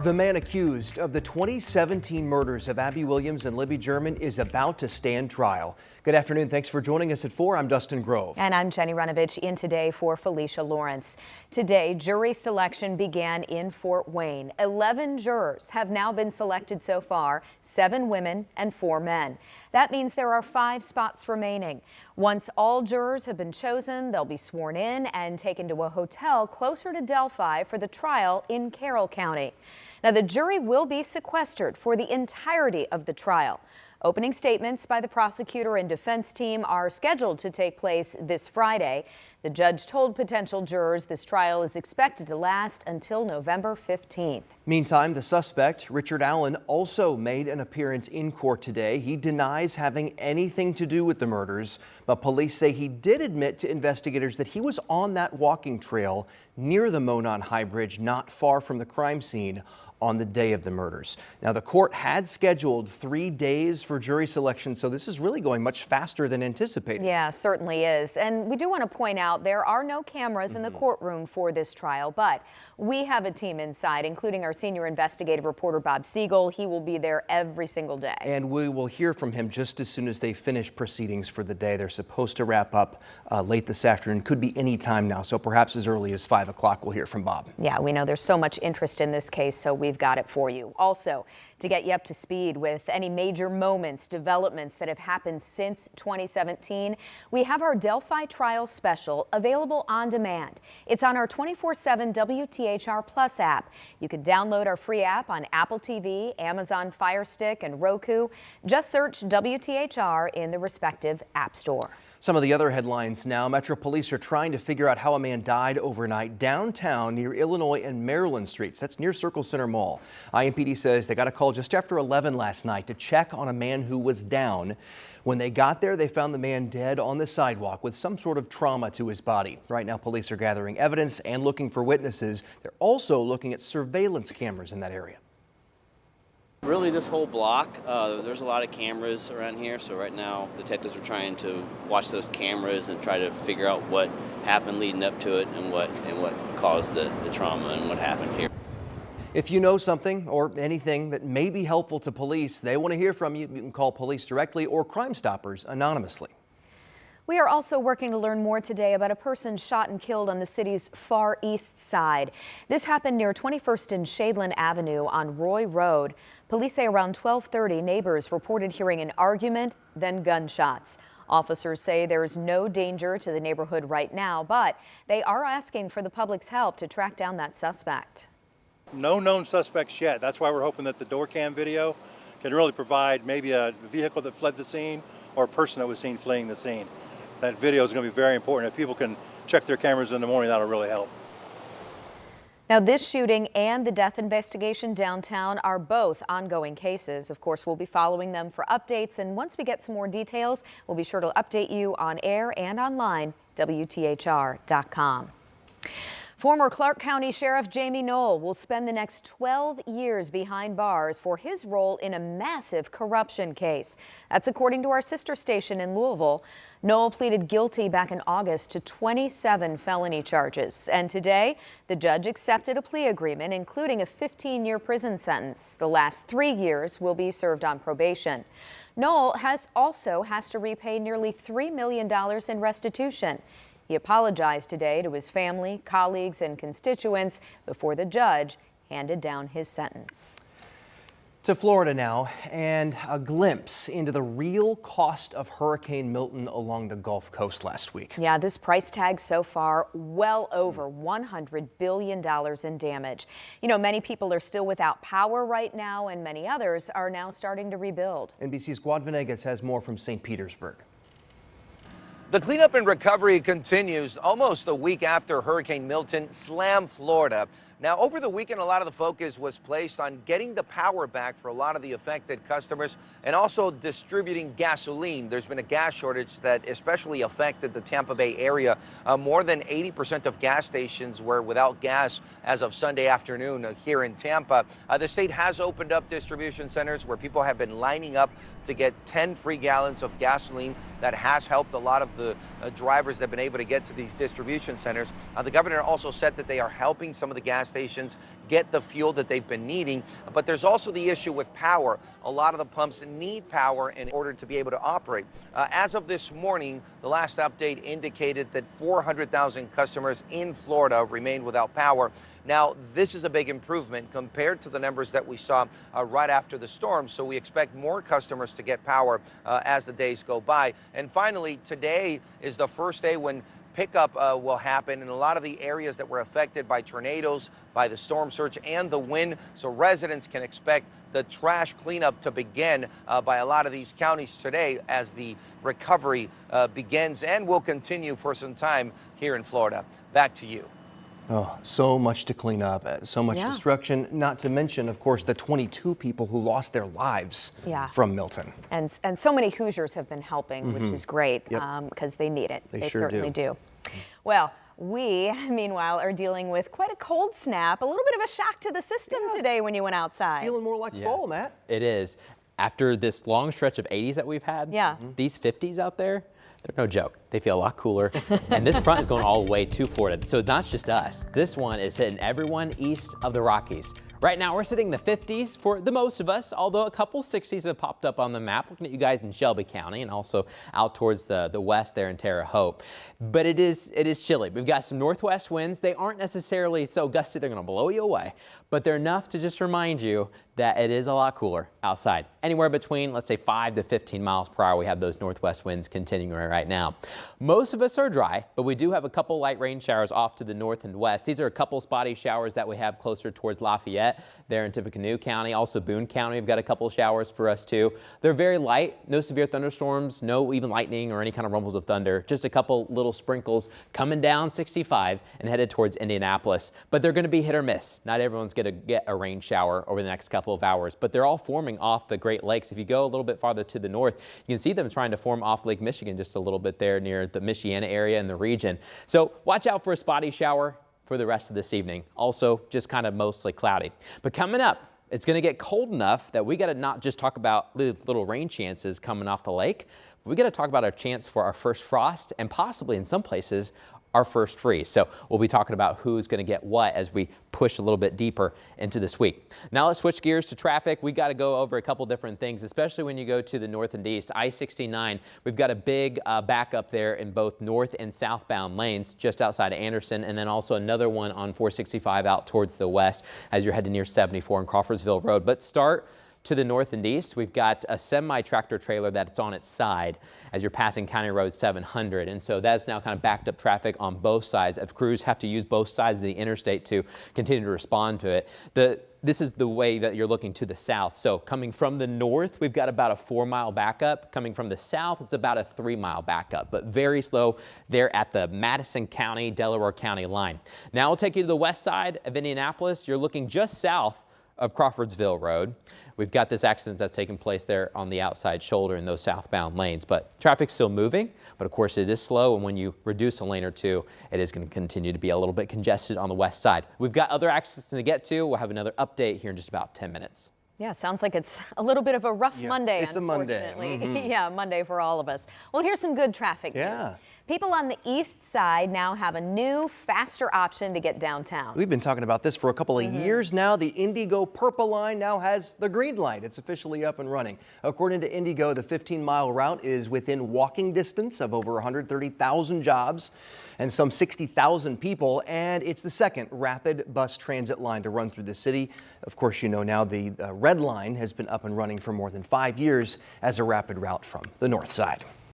The man accused of the 2017 murders of Abby Williams and Libby German is about to stand trial. Good afternoon. Thanks for joining us at 4. I'm Dustin Grove. And I'm Jenny Runovich in today for Felicia Lawrence. Today, jury selection began in Fort Wayne. 11 jurors have now been selected so far, 7 women and 4 men. That means there are 5 spots remaining. Once all jurors have been chosen, they'll be sworn in and taken to a hotel closer to Delphi for the trial in Carroll County. Now, the jury will be sequestered for the entirety of the trial. Opening statements by the prosecutor and defense team are scheduled to take place this Friday. The judge told potential jurors this trial is expected to last until November 15th. Meantime, the suspect, Richard Allen, also made an appearance in court today. He denies having anything to do with the murders, but police say he did admit to investigators that he was on that walking trail near the Monon High Bridge, not far from the crime scene, on the day of the murders. Now, the court had scheduled 3 days for jury selection, so this is really going much faster than anticipated. Yeah, certainly is. And we do want to point out there are no cameras in the courtroom for this trial, but we have a team inside, including our senior investigative reporter, Bob Siegel. He will be there every single day. And we will hear from him just as soon as they finish proceedings for the day. They're supposed to wrap up late this afternoon. Could be any time now, so perhaps as early as 5 o'clock we'll hear from Bob. Yeah, we know there's so much interest in this case, so we've got it for you. Also, to get you up to speed with any major moments, developments that have happened since 2017, we have our Delphi trial special available on demand. It's on our 24/7 WTHR Plus app. You can download our free app on Apple TV, Amazon Fire Stick, and Roku. Just search WTHR in the respective app store. Some of the other headlines now. Metro Police are trying to figure out how a man died overnight downtown near Illinois and Maryland Streets. That's near Circle Center Mall. IMPD says they got a call just after 11 last night to check on a man who was down. When they got there, they found the man dead on the sidewalk with some sort of trauma to his body. Right now, police are gathering evidence and looking for witnesses. They're also looking at surveillance cameras in that area. Really, this whole block, there's a lot of cameras around here, so right now detectives are trying to watch those cameras and try to figure out what happened leading up to it and what caused the trauma and what happened here. If you know something or anything that may be helpful to police, they want to hear from you. You can call police directly or Crime Stoppers anonymously. We are also working to learn more today about a person shot and killed on the city's far east side. This happened near 21st and Shadeland Avenue on Roy Road. Police say around 12:30, neighbors reported hearing an argument, then gunshots. Officers say there is no danger to the neighborhood right now, but they are asking for the public's help to track down that suspect. No known suspects yet. That's why we're hoping that the door cam video can really provide maybe a vehicle that fled the scene or a person that was seen fleeing the scene. That video is going to be very important. If people can check their cameras in the morning, that'll really help. Now, this shooting and the death investigation downtown are both ongoing cases. Of course, we'll be following them for updates, and once we get some more details, we'll be sure to update you on air and online, WTHR.com. Former Clark County Sheriff Jamie Knoll will spend the next 12 years behind bars for his role in a massive corruption case. That's according to our sister station in Louisville. Knoll pleaded guilty back in August to 27 felony charges. And today, the judge accepted a plea agreement, including a 15-year prison sentence. The last 3 years will be served on probation. Knoll has to repay nearly $3 million in restitution. He apologized today to his family, colleagues, and constituents before the judge handed down his sentence. To Florida now, and a glimpse into the real cost of Hurricane Milton along the Gulf Coast last week. Yeah, this price tag so far, well over $100 billion in damage. You know, many people are still without power right now, and many others are now starting to rebuild. NBC's Guad Venegas has more from St. Petersburg. The cleanup and recovery continues almost a week after Hurricane Milton slammed Florida. Now, over the weekend, a lot of the focus was placed on getting the power back for a lot of the affected customers and also distributing gasoline. There's been a gas shortage that especially affected the Tampa Bay area. More than 80% of gas stations were without gas as of Sunday afternoon here in Tampa. The state has opened up distribution centers where people have been lining up to get 10 free gallons of gasoline. That has helped a lot of the drivers that have been able to get to these distribution centers. The governor also said that they are helping some of the gas stations get the fuel that they've been needing. But there's also the issue with power. A lot of the pumps need power in order to be able to operate. As of this morning, the last update indicated that 400,000 customers in Florida remained without power. Now, this is a big improvement compared to the numbers that we saw right after the storm. So we expect more customers to get power as the days go by. And finally, today is the first day when pickup will happen in a lot of the areas that were affected by tornadoes, by the storm surge and the wind. So residents can expect the trash cleanup to begin by a lot of these counties today as the recovery begins and will continue for some time here in Florida. Back to you. Oh, so much to clean up, so much destruction, not to mention, of course, the 22 people who lost their lives from Milton. And so many Hoosiers have been helping, which is great because they need it. They sure certainly do. Well, we, meanwhile, are dealing with quite a cold snap, a little bit of a shock to the system today when you went outside. Feeling more like fall, Matt. It is. After this long stretch of 80s that we've had, these 50s out there, they're no joke. They feel a lot cooler. And this front is going all the way to Florida. So not just us. This one is hitting everyone east of the Rockies. Right now, we're sitting in the 50s for the most of us, although a couple 60s have popped up on the map, looking at you guys in Shelby County and also out towards the west there in Terre Haute. But it is chilly. We've got some northwest winds. They aren't necessarily so gusty they're going to blow you away, but they're enough to just remind you that it is a lot cooler outside. Anywhere between, let's say, 5 to 15 miles per hour, we have those northwest winds continuing right now. Most of us are dry, but we do have a couple light rain showers off to the north and west. These are a couple spotty showers that we have closer towards Lafayette, there in Tippecanoe County. Also Boone County, we've got a couple showers for us too. They're very light, no severe thunderstorms, no even lightning or any kind of rumbles of thunder. Just a couple little sprinkles coming down 65 and headed towards Indianapolis. But they're going to be hit or miss. Not everyone's going to get a rain shower over the next couple of hours, but they're all forming off the Great Lakes. If you go a little bit farther to the north, you can see them trying to form off Lake Michigan just a little bit there near the Michiana area in the region. So watch out for a spotty shower for the rest of this evening. Also just kind of mostly cloudy. But coming up, it's going to get cold enough that we got to not just talk about little rain chances coming off the lake. We got to talk about our chance for our first frost and possibly in some places our first freeze. So we'll be talking about who's going to get what as we push a little bit deeper into this week. Now let's switch gears to traffic. We got to go over a couple different things, especially when you go to the north and east. I-69, we've got a big backup there in both north and southbound lanes just outside of Anderson, and then also another one on 465 out towards the west as you're heading near 74 in Crawfordsville Road. But start to the north and east, we've got a semi-tractor trailer that's on its side as you're passing County Road 700. And so that's now kind of backed up traffic on both sides. If crews have to use both sides of the interstate to continue to respond to it. This is the way that you're looking to the south. So coming from the north, we've got about a 4-mile backup. Coming from the south, it's about a 3-mile backup, but very slow there at the Madison County, Delaware County line. Now we'll take you to the west side of Indianapolis. You're looking just south of Crawfordsville Road. We've got this accident that's taken place there on the outside shoulder in those southbound lanes, but traffic's still moving, but of course it is slow, and when you reduce a lane or two, it is going to continue to be a little bit congested on the west side. We've got other accidents to get to. We'll have another update here in just about 10 minutes. Yeah, sounds like it's a little bit of a rough Monday, it's unfortunately. A Monday. Yeah, Monday for all of us. Well, here's some good traffic news. People on the east side now have a new, faster option to get downtown. We've been talking about this for a couple of years now. The Indigo Purple Line now has the green light. It's officially up and running. According to Indigo, the 15-mile route is within walking distance of over 130,000 jobs and some 60,000 people, and it's the second rapid bus transit line to run through the city. Of course, you know now the Red Line has been up and running for more than 5 years as a rapid route from the north side.